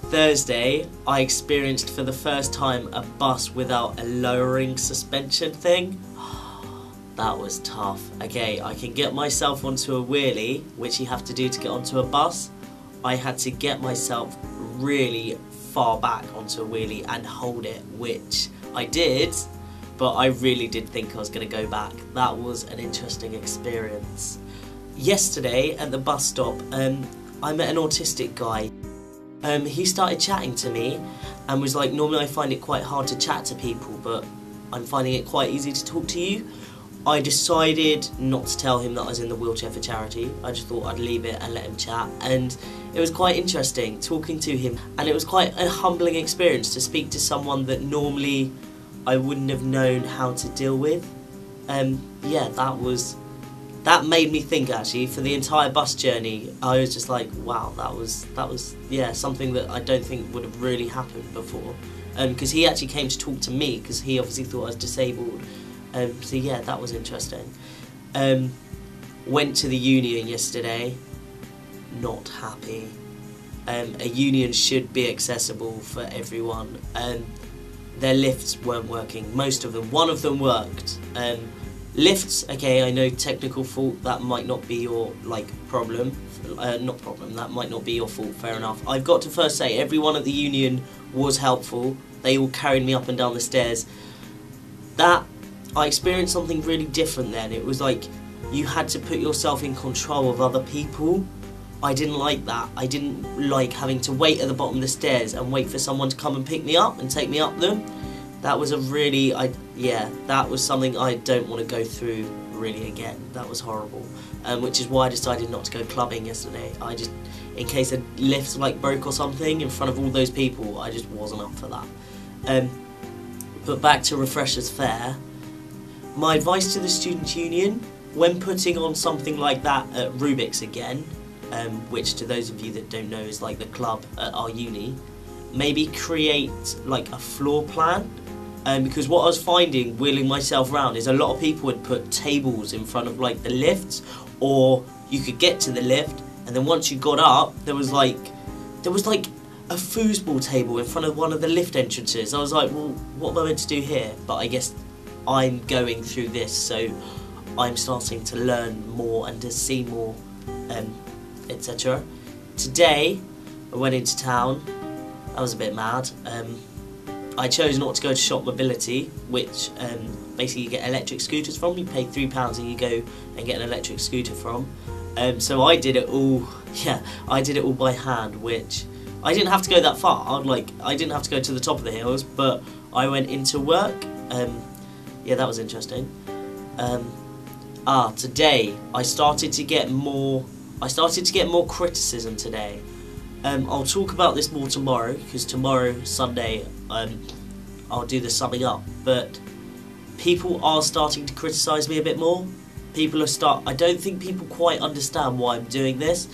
Thursday, I experienced for the first time a bus without a lowering suspension thing. That was tough. Okay, I can get myself onto a wheelie, which you have to do to get onto a bus. I had to get myself really far back onto a wheelie and hold it, which I did, but I really did think I was going to go back. That was an interesting experience. Yesterday at the bus stop, I met an autistic guy. He started chatting to me and was like, normally I find it quite hard to chat to people, but I'm finding it quite easy to talk to you. I decided not to tell him that I was in the wheelchair for charity. I just thought I'd leave it and let him chat, and it was quite interesting talking to him, and it was quite a humbling experience to speak to someone that normally I wouldn't have known how to deal with. Yeah, that made me think actually. For the entire bus journey, I was just like, wow, that was yeah, something that I don't think would have really happened before. Because he actually came to talk to me because he obviously thought I was disabled. So yeah, that was interesting. Went to the union yesterday, not happy. A union should be accessible for everyone. Their lifts weren't working, most of them. One of them worked. Lifts, okay, I know technical fault, that might not be your problem. That might not be your fault, fair enough. I've got to first say, everyone at the union was helpful. They all carried me up and down the stairs. I experienced something really different then. It was like you had to put yourself in control of other people. I didn't like that. I didn't like having to wait at the bottom of the stairs and wait for someone to come and pick me up and take me up them. That was that was something I don't want to go through really again. That was horrible. Which is why I decided not to go clubbing yesterday. In case a lift broke or something in front of all those people, I just wasn't up for that. But back to Refreshers Fair. My advice to the Student Union, when putting on something like that at Rubik's again, which to those of you that don't know is like the club at our uni, maybe create like a floor plan, because what I was finding wheeling myself around is a lot of people would put tables in front of like the lifts, or you could get to the lift and then once you got up there was like a foosball table in front of one of the lift entrances. I was like, well, what am I meant to do here? But I guess I'm going through this, so I'm starting to learn more and to see more, etc. Today I went into town. I was a bit mad. I chose not to go to Shop Mobility, which basically you get electric scooters from. You pay £3 and you go and get an electric scooter from. So I did it all. Yeah, I did it all by hand, which I didn't have to go that far. I didn't have to go to the top of the hills, but I went into work. Yeah, that was interesting. Today I started to get more criticism today. I'll talk about this more tomorrow, because tomorrow, Sunday, I'll do the summing up. But people are starting to criticise me a bit more. I don't think people quite understand why I'm doing this,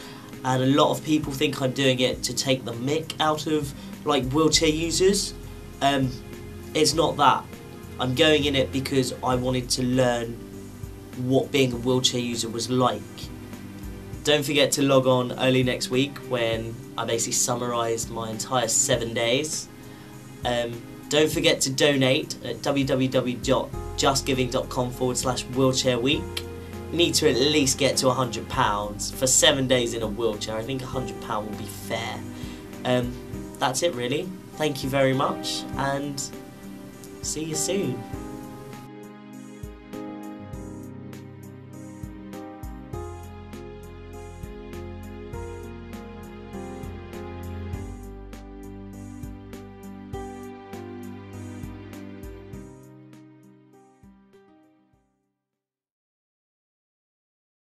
and a lot of people think I'm doing it to take the mick out of wheelchair users. It's not that. I'm going in it because I wanted to learn what being a wheelchair user was like. Don't forget to log on early next week when I basically summarised my entire 7 days. Don't forget to donate at www.justgiving.com/wheelchair-week. You need to at least get to £100 for 7 days in a wheelchair. I think £100 will be fair. That's it really. Thank you very much and see you soon.